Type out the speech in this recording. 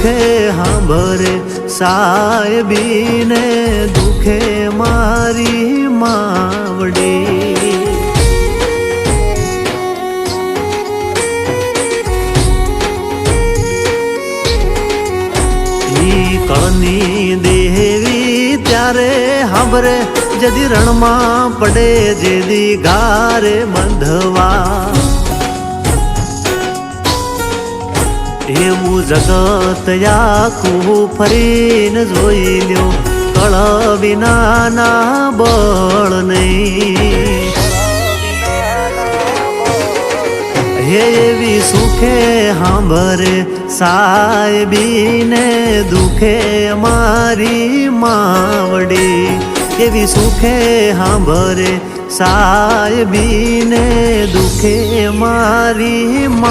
સુખે હાંભરે સાહેબીને દુખે મારી માવડી કળની દેવી ત્યારે હાંભરે જદી રણમાં પડે જેદી ગારે બંધવા એવું જગત આખું ફરીને જોઈ લ્યો કળ વિનાના બળ નહીં એવી સુખે હાંભરે સાહેબીને દુખે મારી માવડી એવી સુખે હાંભરે સાહેબીને દુખે મારી